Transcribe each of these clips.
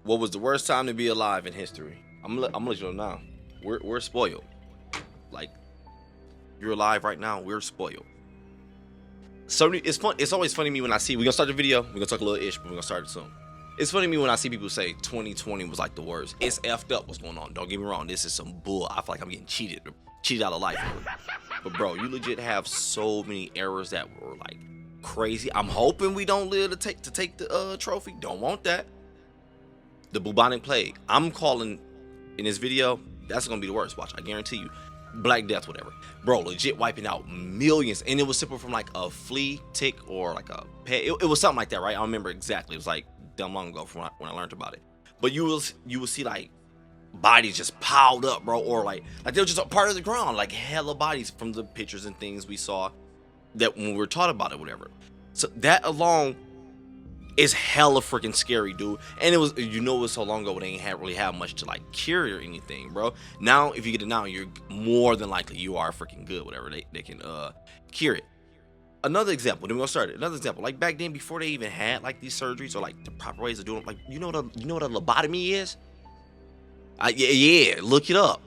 What was the worst time to be alive in history? I'm gonna let you know now. We're spoiled. Like, you're alive right now. We're spoiled. So it's fun. It's always funny to me when I see. We're gonna start the video. We're gonna talk a little ish, but we're gonna start it soon. It's funny to me when I see people say 2020 was like the worst. It's effed up what's going on. Don't get me wrong. This is some bull. I feel like I'm getting cheated out of life. But bro, you legit have so many errors that were like crazy. I'm hoping we don't live to take the trophy. Don't want that. The bubonic plague. I'm calling in this video. That's gonna be the worst. Watch. I guarantee you. Black Death, whatever, bro, legit wiping out millions, and it was simple from like a flea, tick, or like a pet. It was something like that, right? I don't remember exactly. It was like dumb long ago from when I learned about it. But you will see like bodies just piled up, bro, or like they were just a part of the ground, like hella bodies from the pictures and things we saw that when we were taught about it, whatever. So that alone is hella freaking scary, dude. And it was, it was so long ago, they ain't really have much to like cure or anything, bro. Now if you get it now, you're more than likely you are freaking good, whatever. They can cure it. Another example, then we're gonna start it. Another example, like back then, before they even had like these surgeries or like the proper ways of doing it, like you know what a lobotomy is? Yeah, look it up,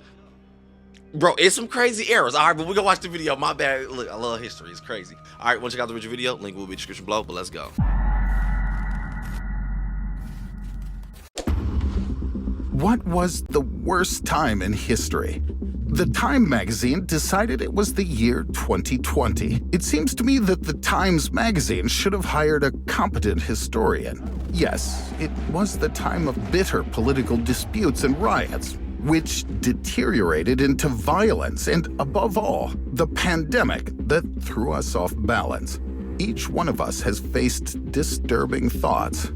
bro. It's some crazy errors. All right, but we're gonna watch the video. My bad. Look, I love history. It's crazy. All right, once you check out the original video, link will be in the description below. But let's go. What was the worst time in history? The Time magazine decided it was the year 2020. It seems to me that the Times magazine should have hired a competent historian. Yes, it was the time of bitter political disputes and riots, which deteriorated into violence and, above all, the pandemic that threw us off balance. Each one of us has faced disturbing thoughts.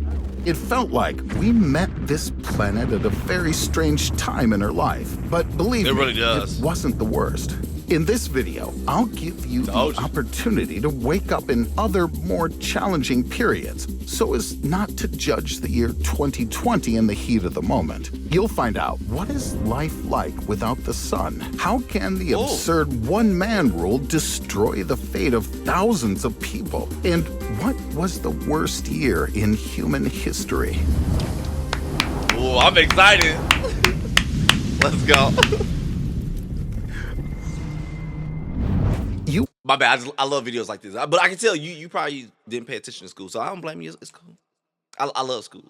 It felt like we met this planet at a very strange time in our life, but believe me, it wasn't the worst. In this video, I'll give you the opportunity to wake up in other, more challenging periods, so as not to judge the year 2020 in the heat of the moment. You'll find out, what is life like without the sun? How can the absurd one-man rule destroy the fate of thousands of people? And what was the worst year in human history? Oh, I'm excited. Let's go. My bad. I love videos like this, but I can tell you probably didn't pay attention to school, so I don't blame you. It's cool. I love school.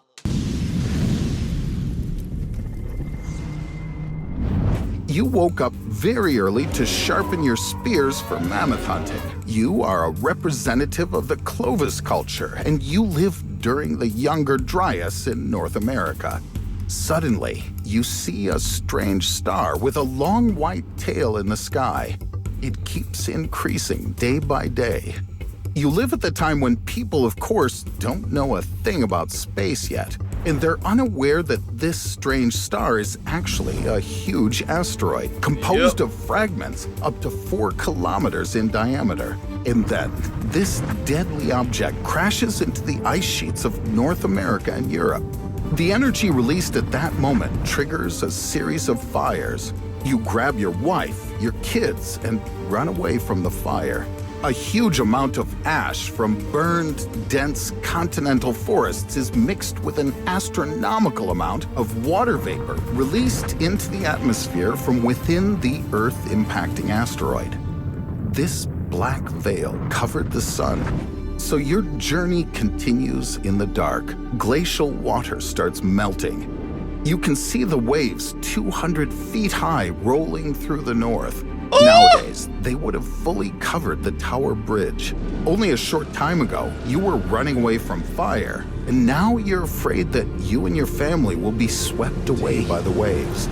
You woke up very early to sharpen your spears for mammoth hunting. You are a representative of the Clovis culture, and you lived during the Younger Dryas in North America. Suddenly, you see a strange star with a long white tail in the sky. It keeps increasing day by day. You live at the time when people, of course, don't know a thing about space yet, and they're unaware that this strange star is actually a huge asteroid composed of fragments up to 4 kilometers in diameter. And then this deadly object crashes into the ice sheets of North America and Europe. The energy released at that moment triggers a series of fires. You grab your wife, your kids, and run away from the fire. A huge amount of ash from burned, dense continental forests is mixed with an astronomical amount of water vapor released into the atmosphere from within the Earth-impacting asteroid. This black veil covered the sun, so your journey continues in the dark. Glacial water starts melting. You can see the waves 200 feet high rolling through the north. Nowadays, they would have fully covered the Tower Bridge. Only a short time ago, you were running away from fire, and now you're afraid that you and your family will be swept away by the waves.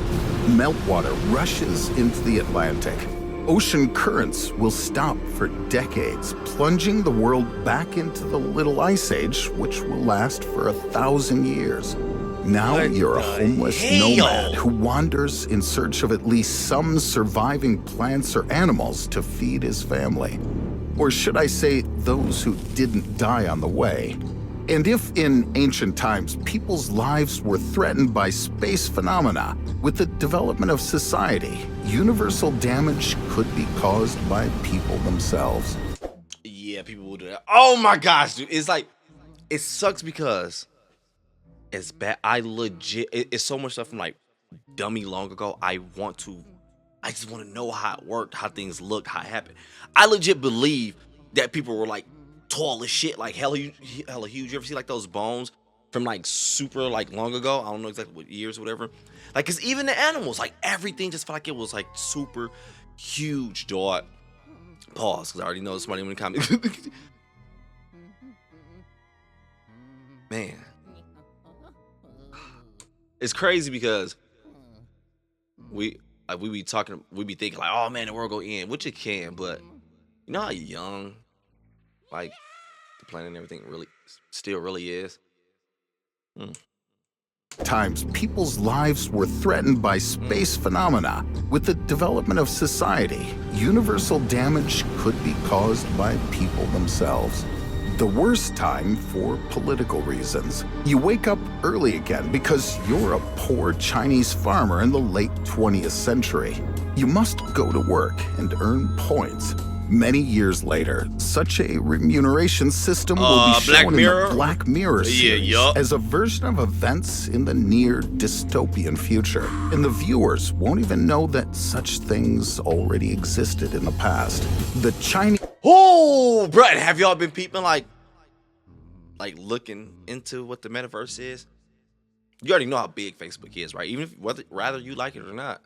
Meltwater rushes into the Atlantic. Ocean currents will stop for decades, plunging the world back into the Little Ice Age, which will last for 1,000 years. Now you're a homeless nomad who wanders in search of at least some surviving plants or animals to feed his family. Or should I say, those who didn't die on the way. And if in ancient times people's lives were threatened by space phenomena, with the development of society, universal damage could be caused by people themselves. Yeah, people will do that. Oh my gosh, dude. It's like, it sucks because as bad. I legit, it's so much stuff from like dummy long ago. I just want to know how it worked, how things looked, how it happened. I legit believe that people were like tall as shit, like hella huge. You ever see like those bones from like super like long ago? I don't know exactly what years or whatever. Like, cause even the animals, like everything just felt like it was like super huge, dog. Pause, cause I already know somebody in the comments. Man, it's crazy because we be thinking like, oh man, the world go end, which it can, but you know how young like the planet and everything still really is. Times people's lives were threatened by space phenomena. With the development of society, universal damage could be caused by people themselves. The worst time for political reasons. You wake up early again because you're a poor Chinese farmer in the late 20th century. You must go to work and earn points. Many years later, such a remuneration system will be shown in the Black Mirror series as a version of events in the near dystopian future. And the viewers won't even know that such things already existed in the past. The Chinese... Oh, bro, have y'all been peeping like looking into what the metaverse is? You already know how big Facebook is, right? Even if whether you like it or not.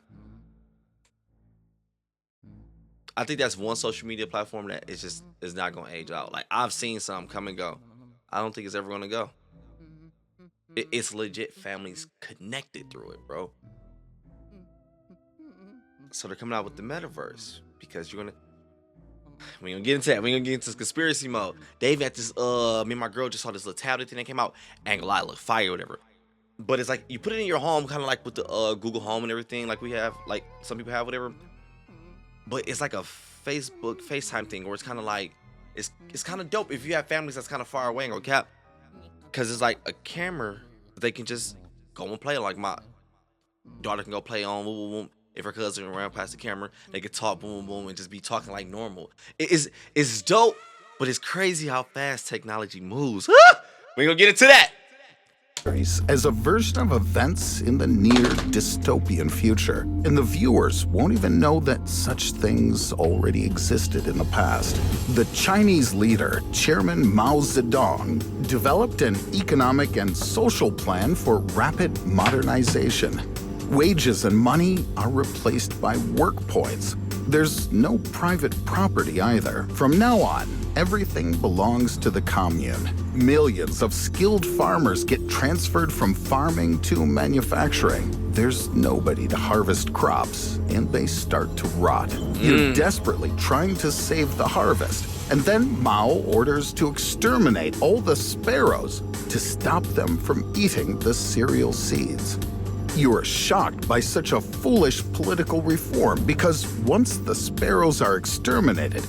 I think that's one social media platform that is not gonna age out. Like, I've seen some come and go. I don't think it's ever gonna go. It's legit families connected through it, bro. So they're coming out with the metaverse because we ain't gonna get into that. We ain't gonna get into this conspiracy mode. They've got this. Me and my girl just saw this little tablet thing that came out. Ain't gonna lie, look fire or whatever. But it's like you put it in your home, kind of like with the Google Home and everything, like we have, like some people have, whatever. But it's like a Facebook FaceTime thing, where it's kind of like it's kind of dope if you have families that's kind of far away and go cap, because it's like a camera they can just go and play. Like my daughter can go play on, boom, boom, boom. If her cousin around past the camera, they could talk, boom, boom, and just be talking like normal. It's dope, but it's crazy how fast technology moves. We gonna get into that. As a version of events in the near dystopian future, and the viewers won't even know that such things already existed in the past. The Chinese leader, Chairman Mao Zedong, developed an economic and social plan for rapid modernization. Wages and money are replaced by work points. There's no private property either. From now on, everything belongs to the commune. Millions of skilled farmers get transferred from farming to manufacturing. There's nobody to harvest crops, and they start to rot. You're desperately trying to save the harvest. And then Mao orders to exterminate all the sparrows to stop them from eating the cereal seeds. You are shocked by such a foolish political reform because once the sparrows are exterminated,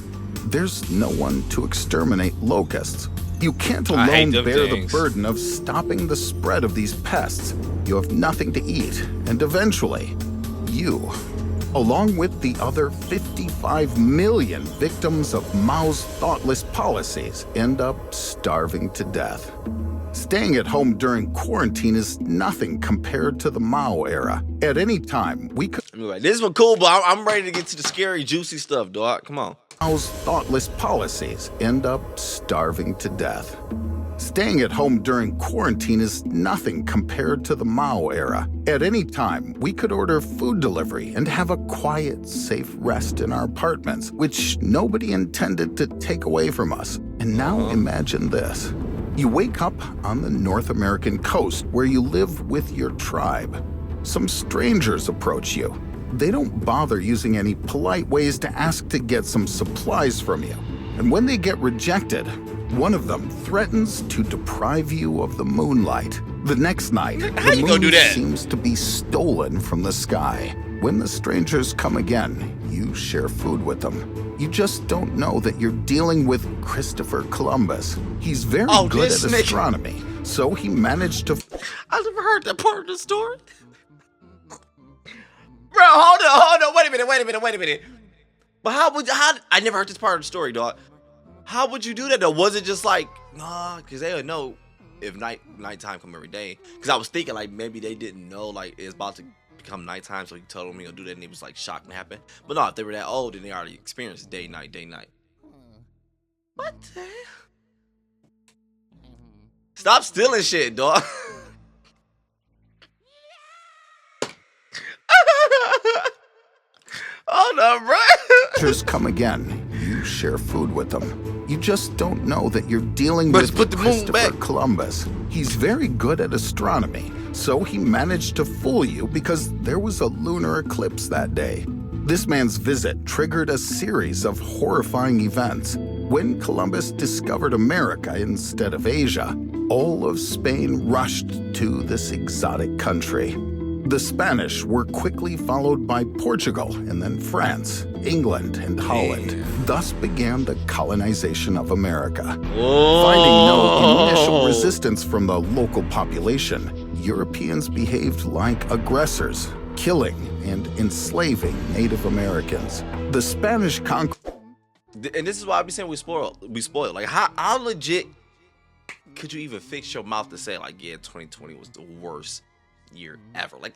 there's no one to exterminate locusts. You can't alone bear the burden of stopping the spread of these pests. You have nothing to eat, and eventually, you, along with the other 55 million victims of Mao's thoughtless policies, end up starving to death. Staying at home during quarantine is nothing compared to the Mao era. At any time, we could... This one cool, but I'm ready to get to the scary, juicy stuff, dog. Come on. Mao's thoughtless policies end up starving to death. Staying at home during quarantine is nothing compared to the Mao era. At any time, we could order food delivery and have a quiet, safe rest in our apartments, which nobody intended to take away from us. And now imagine this. You wake up on the North American coast where you live with your tribe. Some strangers approach you. They don't bother using any polite ways to ask to get some supplies from you. And when they get rejected, one of them threatens to deprive you of the moonlight. The next night, the moon seems to be stolen from the sky. When the strangers come again, you share food with them. You just don't know that you're dealing with Christopher Columbus. He's very good at astronomy, so he managed to... I never heard that part of the story. Bro, hold on, wait a minute. But I never heard this part of the story, dog. How would you do that though? Was it just like, nah, because they would know if nighttime come every day, because I was thinking like maybe they didn't know like it's about to become nighttime, so he told them he gonna do that, and it was like shocked and happened. But no, if they were that old, then they already experienced day night. What the hell? Stop stealing shit, dog. Oh no, bro. Just come again. You share food with them. You just don't know that you're dealing But with put the moon Christopher back. Columbus. He's very good at astronomy, so he managed to fool you because there was a lunar eclipse that day. This man's visit triggered a series of horrifying events. When Columbus discovered America instead of Asia, all of Spain rushed to this exotic country. The Spanish were quickly followed by Portugal and then France, England, and Holland. Thus began the colonization of America. Finding no initial resistance from the local population, Europeans behaved like aggressors, killing and enslaving Native Americans. The Spanish conquest. And this is why I be saying we spoiled. Like how legit could you even fix your mouth to say like, yeah, 2020 was the worst year ever? Like,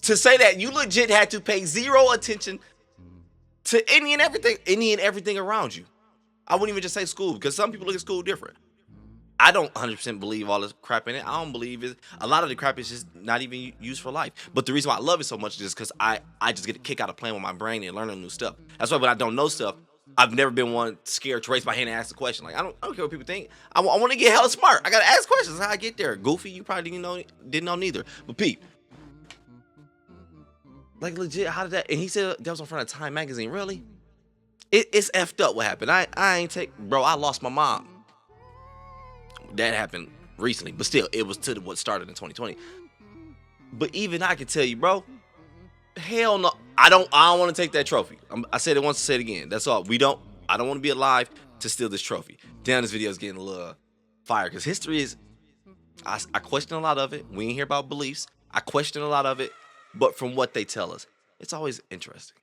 to say that you legit had to pay zero attention to any and everything around you. I wouldn't even just say school, because some people look at school different. I don't 100% believe all this crap in it. I don't believe it. A lot of the crap is just not even used for life. But the reason why I love it so much is just because I just get a kick out of playing with my brain and learning new stuff. That's why when I don't know stuff, I've never been one scared to raise my hand and ask the question. Like, I don't care what people think. I want to get hella smart. I got to ask questions. How I get there. Goofy, you probably didn't know neither. But Pete, like legit, how did that? And he said that was in front of Time Magazine. Really? It's effed up what happened. I ain't bro, I lost my mom. That happened recently, but still, it was to what started in 2020. But even I can tell you, bro, hell no, I don't want to take that trophy. I said it once, I said it again. That's all. I don't want to be alive to steal this trophy. Damn, this video is getting a little fire, because history is, I question a lot of it. We ain't hear about beliefs. I question a lot of it, but from what they tell us, it's always interesting.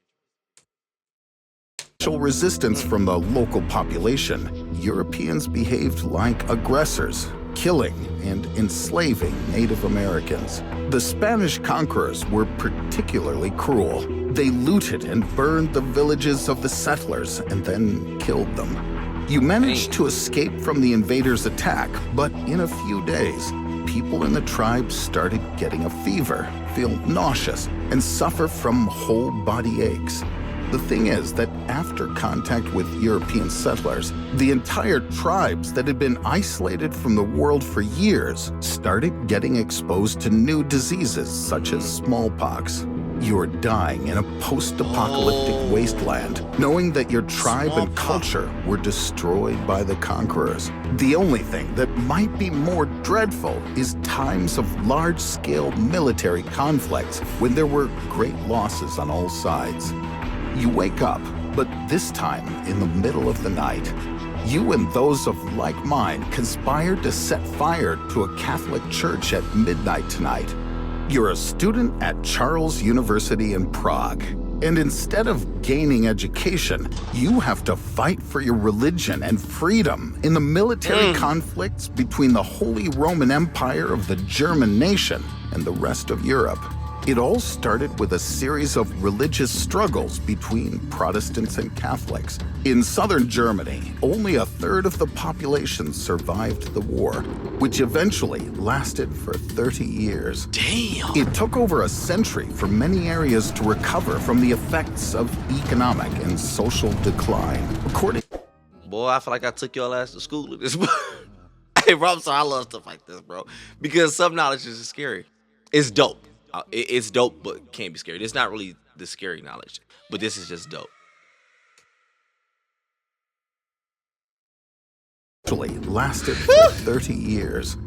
Resistance from the local population, Europeans behaved like aggressors, killing and enslaving Native Americans. The Spanish conquerors were particularly cruel. They looted and burned the villages of the settlers and then killed them. You managed to escape from the invaders' attack, but in a few days, people in the tribe started getting a fever, feel nauseous, and suffer from whole body aches. The thing is that after contact with European settlers, the entire tribes that had been isolated from the world for years started getting exposed to new diseases such as smallpox. You're dying in a post-apocalyptic wasteland, knowing that your tribe and culture were destroyed by the conquerors. The only thing that might be more dreadful is times of large-scale military conflicts when there were great losses on all sides. You wake up, but this time in the middle of the night. You and those of like mind conspired to set fire to a Catholic church at midnight tonight. You're a student at Charles University in Prague, and instead of gaining education, you have to fight for your religion and freedom in the military conflicts between the Holy Roman Empire of the German nation and the rest of Europe. It all started with a series of religious struggles between Protestants and Catholics. In southern Germany, only a third of the population survived the war, which eventually lasted for 30 years. Damn! It took over a century for many areas to recover from the effects of economic and social decline. Boy, I feel like I took your ass to school with this. Hey, bro, I'm sorry. I love stuff like this, bro. Because some knowledge is scary. It's dope. It's dope, but can't be scary. It's not really the scary knowledge, but this is just dope. Lasted for 30 years.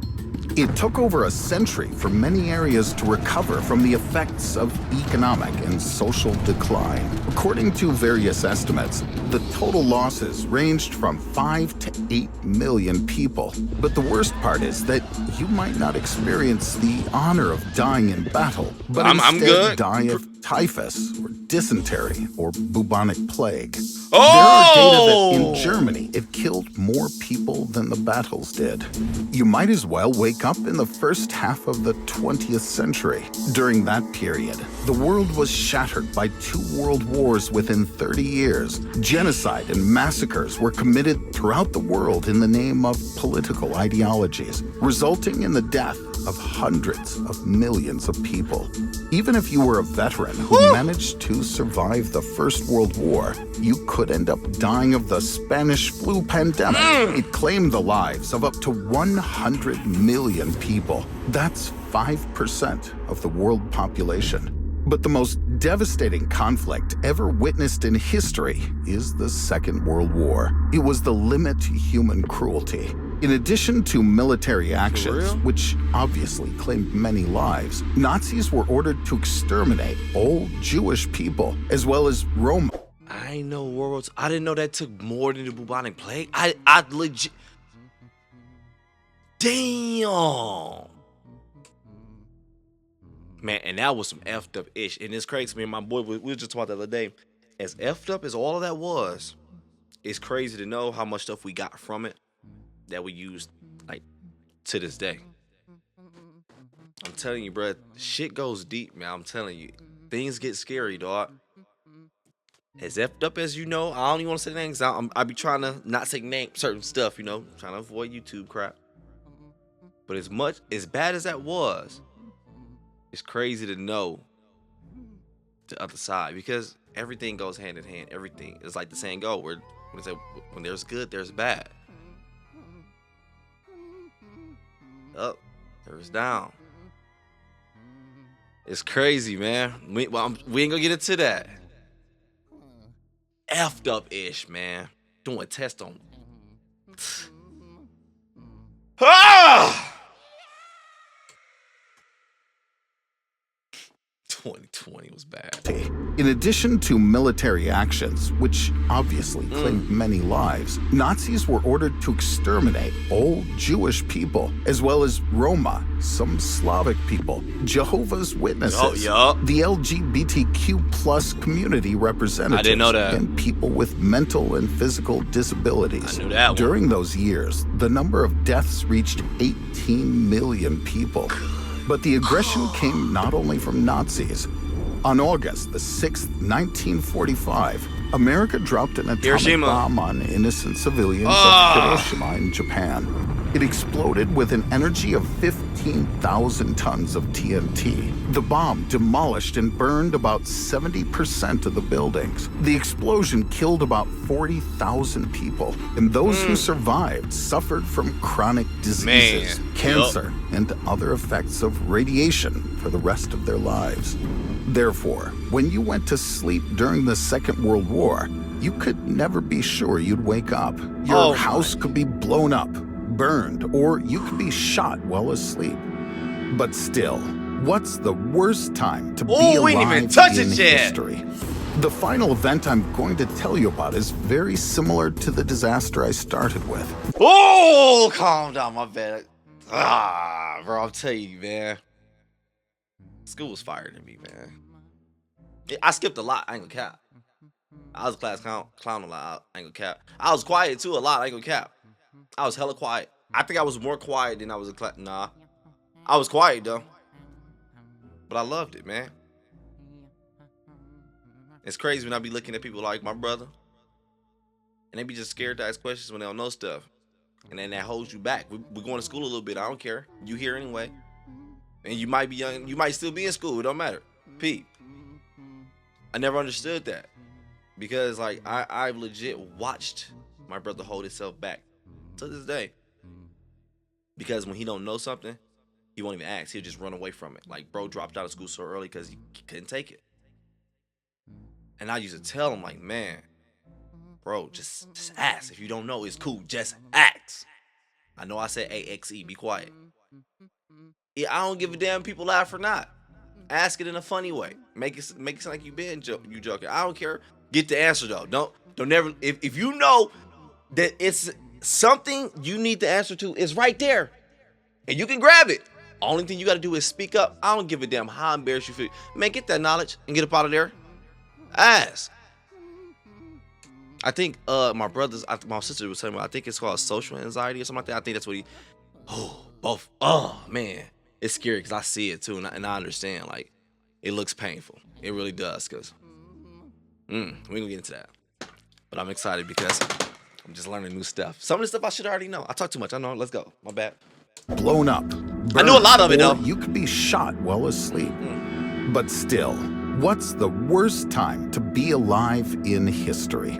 It took over a century for many areas to recover from the effects of economic and social decline. According to various estimates, the total losses ranged from 5 to 8 million people. But the worst part is that you might not experience the honor of dying in battle, but instead die of typhus or dysentery or bubonic plague. are data that in Oh! Germany it killed more people than the battles did. You might as well wake up in the first half of the 20th century. During that period, the world was shattered by 2 world wars within 30 years. Genocide and massacres were committed throughout the world in the name of political ideologies, resulting in the death of hundreds of millions of people. Even if you were a veteran who managed to survive the First World War, you could end up dying of the Spanish flu pandemic. It claimed the lives of up to 100 million people. That's 5% of the world population. But the most devastating conflict ever witnessed in history is the Second World War. It was the limit to human cruelty. In addition to military actions, which obviously claimed many lives, Nazis were ordered to exterminate all Jewish people, as well as Roma. I ain't know worlds. I didn't know that took more than the bubonic plague. I legit. Damn. Man, and that was some effed up ish. And it's crazy, me and my boy, we were just talking about the other day. As effed up as all of that was, it's crazy to know how much stuff we got from it that we used, like, to this day. I'm telling you, bro, shit goes deep, man. I'm telling you, things get scary, dog. As effed up as you know, I don't even want to say names. I be trying to not say name certain stuff, you know, trying to avoid YouTube crap. But as bad as that was, it's crazy to know the other side, because everything goes hand in hand. Everything. It's like the saying go, when there's good, there's bad. Up, there's down. It's crazy, man. We ain't gonna get into that. Effed up ish, man. Doing a test on. Ah! 2020 was bad. In addition to military actions, which obviously claimed many lives, Nazis were ordered to exterminate all Jewish people, as well as Roma, some Slavic people, Jehovah's Witnesses, the LGBTQ plus community representatives, I didn't know that, and people with mental and physical disabilities. I knew that one. During those years, the number of deaths reached 18 million people. But the aggression came not only from Nazis. On August the 6th, 1945, America dropped an atomic bomb on innocent civilians of Hiroshima in Japan. It exploded with an energy of 15,000 tons of TNT. The bomb demolished and burned about 70% of the buildings. The explosion killed about 40,000 people, and those who survived suffered from chronic diseases, cancer, and other effects of radiation for the rest of their lives. Therefore, when you went to sleep during the Second World War, you could never be sure you'd wake up. Your house could be blown up, burned, or you could be shot while asleep. But still, what's the worst time to be alive in history? The final event I'm going to tell you about is very similar to the disaster I started with. Oh, calm down, my bad. Bro, I'll tell you, man. School was fire to me, man. I skipped a lot, I ain't gonna cap. I was a class clown a lot, I ain't gonna cap. I was quiet too a lot, I ain't gonna cap. I was hella quiet. I think I was more quiet than I was in class. Nah. I was quiet though. But I loved it, man. It's crazy when I be looking at people like my brother, and they be just scared to ask questions when they don't know stuff. And then that holds you back. We're going to school a little bit. I don't care. You here anyway. And you might be young. You might still be in school. It don't matter. Pete. I never understood that. Because like I legit watched my brother hold himself back to this day. Because when he don't know something, he won't even ask. He'll just run away from it. Like, bro dropped out of school so early because he couldn't take it. And I used to tell him, like, man, bro, just ask. If you don't know, it's cool. Just ask. I know I said AXE, be quiet. Yeah, I don't give a damn if people laugh or not. Ask it in a funny way. Make it sound like you joking. I don't care. Get the answer though. Don't never. If you know that it's something you need the answer to, it's right there, and you can grab it. Only thing you got to do is speak up. I don't give a damn how embarrassed you feel. Man, get that knowledge and get up out of there. Ask. I think my sister was telling me, I think it's called social anxiety or something like that. I think that's what he. Oh, both. Oh man, it's scary because I see it too, and I understand. Like, it looks painful. It really does. Cause we ain't gonna get into that. But I'm excited because I'm just learning new stuff. Some of the stuff I should already know. I talk too much. I know. Let's go. My bad. Blown up. I knew a lot of it though. You could be shot while asleep. But still, what's the worst time to be alive in history?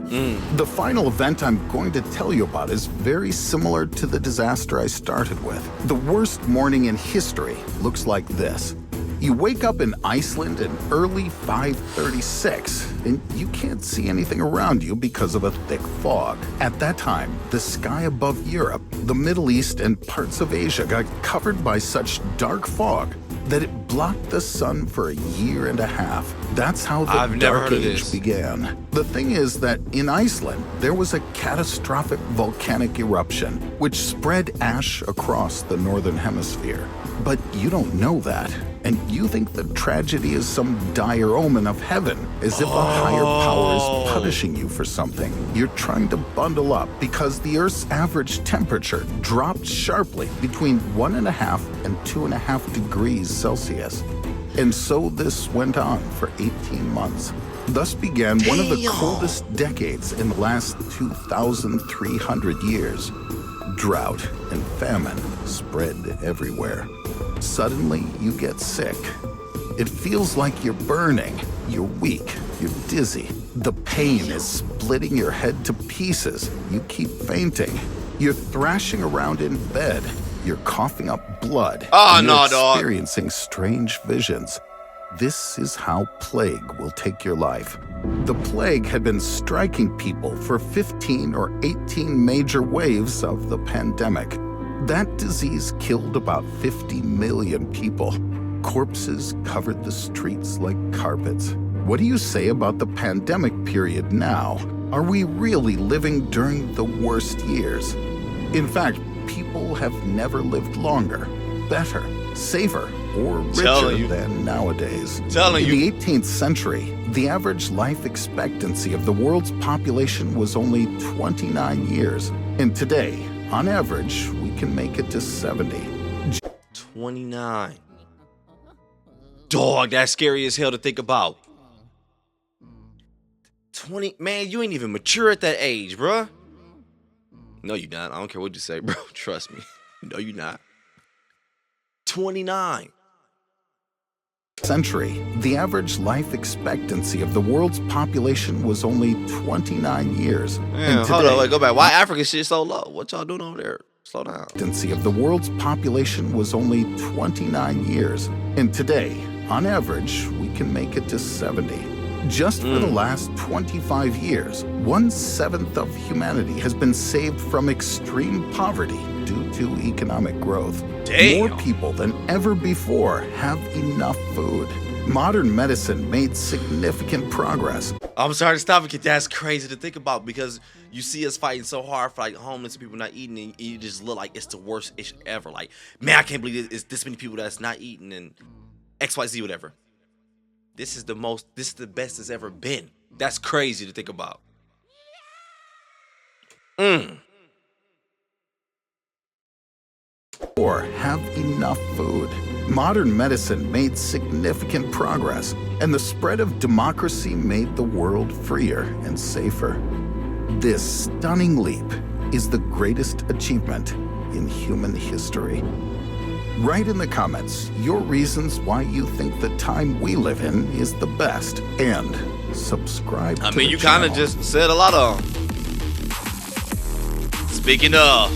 The final event I'm going to tell you about is very similar to the disaster I started with. The worst morning in history looks like this. You wake up in Iceland at early 5:36, and you can't see anything around you because of a thick fog. At that time, the sky above Europe, the Middle East, and parts of Asia got covered by such dark fog that it blocked the sun for a year and a half. That's how the Dark Age began. The thing is that in Iceland, there was a catastrophic volcanic eruption which spread ash across the northern hemisphere. But you don't know that, and you think the tragedy is some dire omen of heaven, as if a higher power is punishing you for something. You're trying to bundle up because the Earth's average temperature dropped sharply between 1.5 and 2.5 degrees Celsius. And so this went on for 18 months. Thus began one of the coldest decades in the last 2,300 years. Drought and famine spread everywhere. Suddenly, you get sick. It feels like you're burning. You're weak. You're dizzy. The pain is splitting your head to pieces. You keep fainting. You're thrashing around in bed. You're coughing up blood. You're experiencing strange visions. This is how plague will take your life. The plague had been striking people for 15 or 18 major waves of the pandemic. That disease killed about 50 million people. Corpses covered the streets like carpets. What do you say about the pandemic period now? Are we really living during the worst years? In fact, people have never lived longer, better, safer, or richer than nowadays. In the 18th century, the average life expectancy of the world's population was only 29 years. And today, on average, we can make it to 70. 29. Dog, that's scary as hell to think about. 20, man, you ain't even mature at that age, bruh. No, you're not. I don't care what you say, bro. Trust me. No, you're not. 29. Century, the average life expectancy of the world's population was only 29 years. Man, hold on, wait, go back. Why African shit so low? What y'all doing over there? Slow down. Expectancy of the world's population was only 29 years. And today, on average, we can make it to 70. Just for the last 25 years, 1/7 of humanity has been saved from extreme poverty due to economic growth. Damn. More people than ever before have enough food. Modern medicine made significant progress. I'm sorry to stop it, kid. That's crazy to think about because you see us fighting so hard for like homeless people not eating, and you just look like it's the worst issue ever. Like, man, I can't believe it's this many people that's not eating and XYZ, whatever. This is the best it's ever been. That's crazy to think about. Or have enough food. Modern medicine made significant progress, and the spread of democracy made the world freer and safer. This stunning leap is the greatest achievement in human history. Write in the comments your reasons why you think the time we live in is the best, and subscribe to the channel. I mean, you kind of just said a lot of them. Speaking of,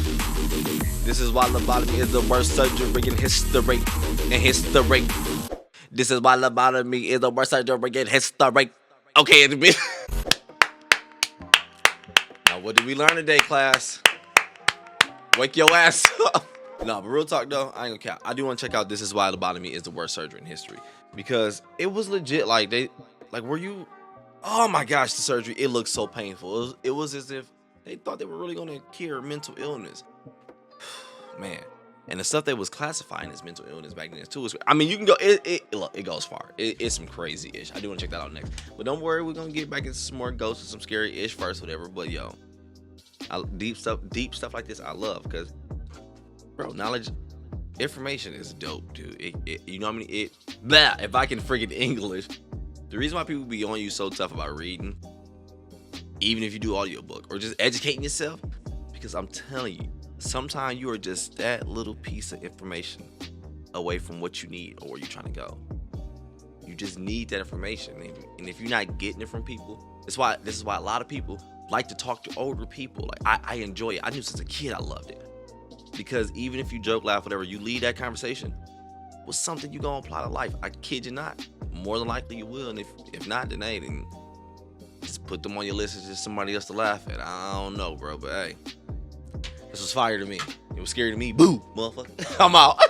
this is why lobotomy is the worst surgery in history. This is why lobotomy is the worst surgery in history. Okay, now what did we learn today, class? Wake your ass up. No, but real talk though, I ain't gonna count. I do want to check out This Is Why Lobotomy is the Worst Surgery in History, because it was legit. Like were you? Oh my gosh, the surgery, it looked so painful. It was as if they thought they were really gonna cure mental illness. Man, And the stuff that was classifying as mental illness back then too. I mean, you can go. Look, it goes far. It's some crazy ish. I do want to check that out next. But don't worry, we're gonna get back into some more ghosts and some scary ish first, whatever. But yo, deep stuff like this, I love because, bro, knowledge, information is dope, dude. You know what I mean? If I can friggin' English, the reason why people be on you so tough about reading, even if you do audiobook or just educating yourself, because I'm telling you. Sometimes you are just that little piece of information away from what you need or where you're trying to go. You just need that information. And if you're not getting it from people, this is why a lot of people like to talk to older people. Like I enjoy it. I knew since a kid I loved it. Because even if you joke, laugh, whatever, you lead that conversation with something you're going to apply to life. I kid you not. More than likely you will. And if not, then hey, then just put them on your list as just somebody else to laugh at. I don't know, bro, but hey. This was fire to me. It was scary to me. Boo, motherfucker. I'm out.